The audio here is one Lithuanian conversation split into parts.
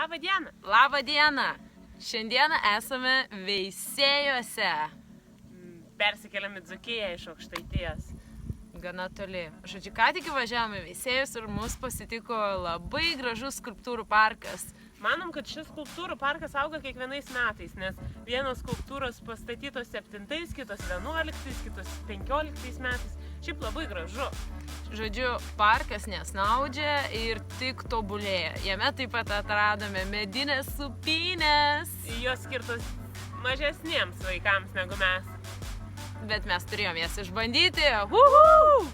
Labą dieną. Labą dieną. Šiandieną esame Veisiejuose. Persikeliam į Dzūkiją iš Aukštaitijos. Gana toli. Žodžiu, ką tik važiavome Veisiejus ir mus pasitiko labai gražus skulptūrų parkas. Manom, kad šis skulptūrų parkas auga kiekvienais metais, nes vienos skulptūros pastatytos 7, kitos 11, kitos 15 metais. Šiaip labai gražu. Žodžiu, parkas nesnaudžia ir tik tobulėja. Jame taip pat atradome medinės supynės. Jos skirtos mažesniems vaikams negu mes. Bet mes turėjom jas išbandyti. Uhu!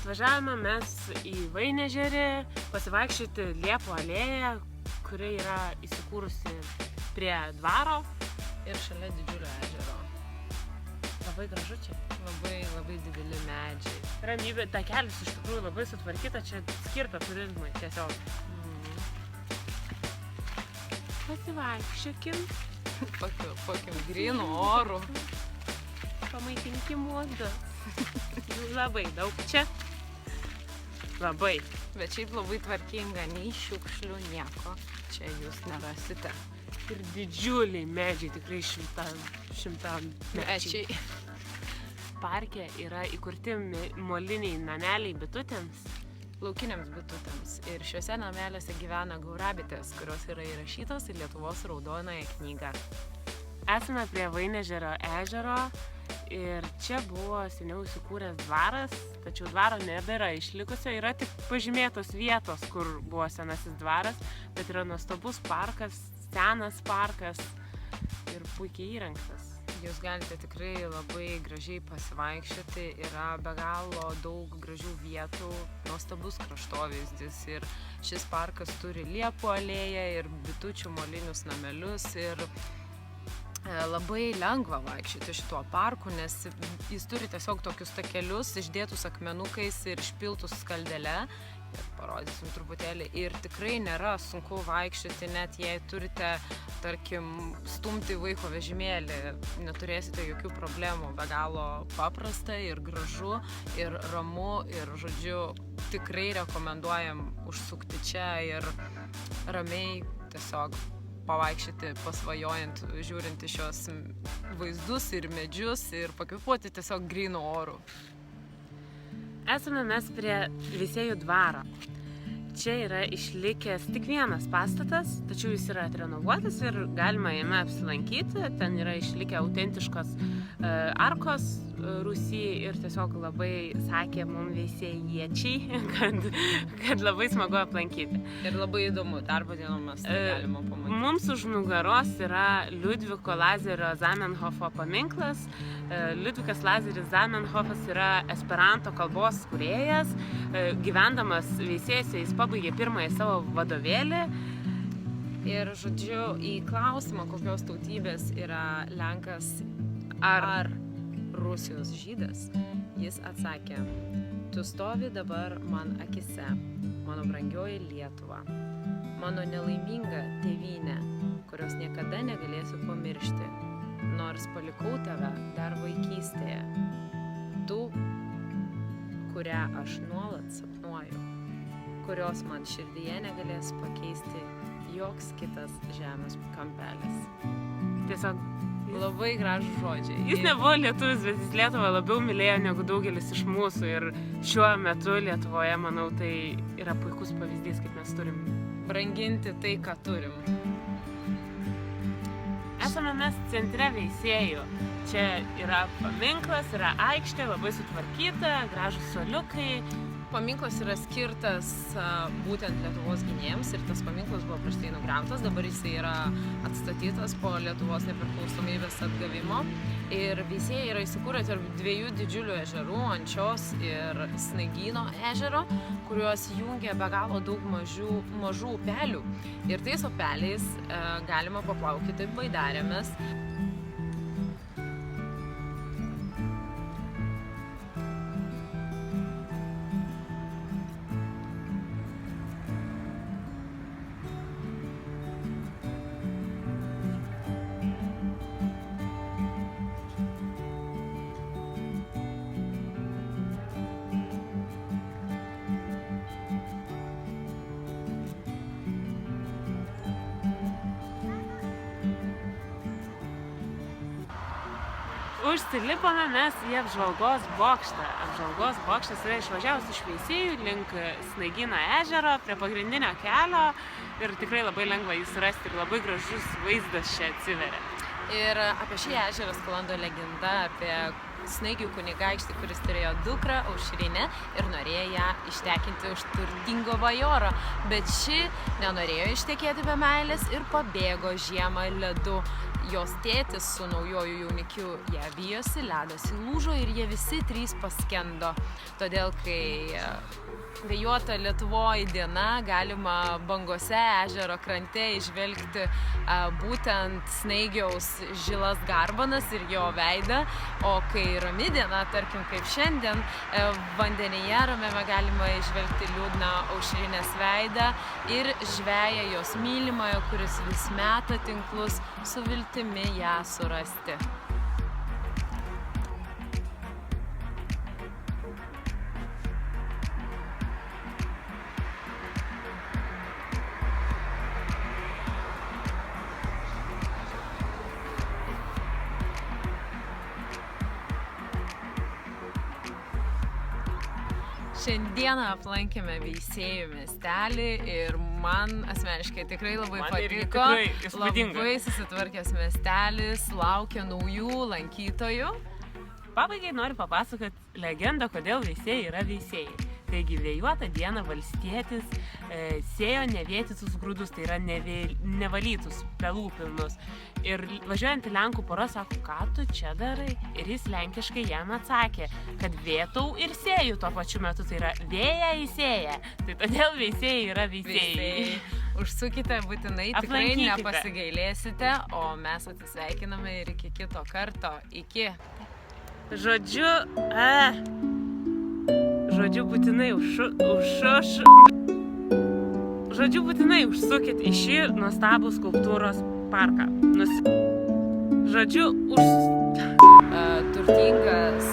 Atvažiavome mes į Vainežerį pasivaikščioti Liepų alėją, kuri yra įsikūrusi prie dvaro ir šalia didžiulio ežero. Labai gražu čia. Labai dideli medžiai. Ramybė, takelis iš tikrųjų labai sutvarkyta, čia skirta turizmui tiesiog. Pasivaikščiokim. Pakvėpuokim grynu oru. Pamaitinkim uogas. Labai daug čia. Labai. Bet šiaip labai tvarkinga, nei šiukšlių, nieko. Čia jūs nerasite. Ir didžiuliai medžiai, tikrai šimtamečiai. Parke yra įkurti moliniai nameliai bitutėms. Laukiniams bitutėms. Ir šiuose nameliuose gyvena gaurabitės, kurios yra įrašytos į Lietuvos raudonąją knygą. Esame prie Vainežerio ežero ir čia buvo seniau įsikūręs dvaras, tačiau dvaro nebėra išlikusio, yra tik pažymėtos vietos, kur buvo senasis dvaras, bet yra nuostabus parkas, senas parkas ir puikiai įrengtas. Jūs galite tikrai labai gražiai pasivaikščioti, yra be galo daug gražių vietų, nuostabus kraštovaizdis ir šis parkas turi Liepų alėją ir bitučių molinius namelius ir labai lengva vaikščioti šituo parku, nes jis turi tiesiog tokius takelius išdėtus akmenukais ir išpiltus skaldele. Ir parodysim truputėlį. Ir tikrai nėra sunku vaikščioti, net jei turite, tarkim, stumti vaiko vežimėlį, neturėsite jokių problemų. Be galo paprasta ir gražu ir ramu ir, žodžiu, tikrai rekomenduojam užsukti čia ir ramiai tiesiog pavaikščioti, pasvajojant, žiūrint į šios vaizdus ir medžius ir pakvėpuoti tiesiog grynu oru. Esame mes prie Veisiejų dvaro. Čia yra išlikęs tik vienas pastatas, tačiau jis yra atrenovuotas ir galima jame apsilankyti. Ten yra išlikę autentiškos arkos rūsy ir tiesiog labai sakė mums veisiejiečiai, kad labai smagu aplankyti. Ir labai įdomu, darbo dienomis tai galima pamatyti. Mums už nugaros yra Liudviko Lazerio Zamenhofo paminklas. Liudvikas Lazeris Zamenhofas yra esperanto kalbos kūrėjas. Gyvendamas Veisiejuose jis pabaigė pirmąjį savo vadovėlį. Ir, žodžiu, į klausimą, kokios tautybės yra Lenkas ar Rusijos žydas, jis atsakė: tu stovi dabar man akise, mano brangioji Lietuva, mano nelaiminga tėvynė, kurios niekada negalėsiu pamiršti, nors palikau tave dar vaikystėje. Tu, kurią aš nuolat sapnuoju, kurios man širdyje negalės pakeisti joks kitas žemės kampelis. Tiesiog labai gražūs žodžiai. Jis nebuvo lietuvis, bet jis Lietuvą labiau mylėjo negu daugelis iš mūsų ir šiuo metu Lietuvoje, manau, tai yra puikus pavyzdys, kaip mes turim branginti tai, ką turim. Esame mes centre Veisiejų. Čia yra paminklas, yra aikštė, labai sutvarkyta, gražūs suoliukai. Paminklas yra skirtas būtent Lietuvos gynėjams ir tas paminklas buvo prieš tai nugriautas, dabar jisai yra atstatytas po Lietuvos nepriklausomybės atgavimo. Ir Veisiejai yra įsikūrę tarp dviejų didžiulių ežerų, Ančios ir Snaigyno ežero, kuriuos jungia be galo daug mažų upelių. Ir tais upeliais galima paplaukyti baidarėmis. užsilipome mes į apžvalgos bokštą. Apžvalgos bokštas yra išvažiavus iš Veisiejų link Snaigyno ežero prie pagrindinio kelio ir tikrai labai lengva jį surasti ir labai gražus vaizdas čia atsiveria. Ir apie šį ežerą sklando legenda apie Snaigių kunigaikštį, kuris turėjo dukrą Aušrinę ir norėjo ją ištekinti už turtingo bajoro, bet ši nenorėjo ištekėti be meilės ir pabėgo žiemą ledu. Jos tėtis su naujoju jaunikiu ją vijosi, ledas įlūžo ir jie visi trys paskendo. Todėl, kai vėjuota Lietuvoje diena, galima bangose ežero krante išvelgti būtent Snaigiaus žilas garbanas ir jo veidą, o kai rami diena, tarkim kaip šiandien, vandenyje ramiame galima išvelgti liūdną Aušrinės veidą ir žveją jos mylimąją, kuris vis meta tinklus su viltimi ją surasti. Šiandieną aplankėme Veisiejų miestelį ir man asmeniškai tikrai labai patiko. Labai susitvarkęs miestelis, laukia naujų lankytojų. Pabaigai noriu papasakoti legendą, kodėl Veisiejai yra Veisiejai. Taigi vėjuotą dieną valstietis sėjo nevėtytus grūdus, tai yra nevalytus, pelų pilnus. Ir važiuojant į Lenkų pora sako, ką tu čia darai? Ir jis lenkiškai jam atsakė, kad vėtau ir sėju tuo pačiu metu, tai yra vėja įsėja. Tai todėl Veisiejai yra Veisiejai. Užsukite būtinai, tikrai nepasigailėsite, o mes atsisveikiname ir iki kito karto. Iki. Žodžiu, būtinai užsukit į šį nuostabų skulptūros parką. Turtingas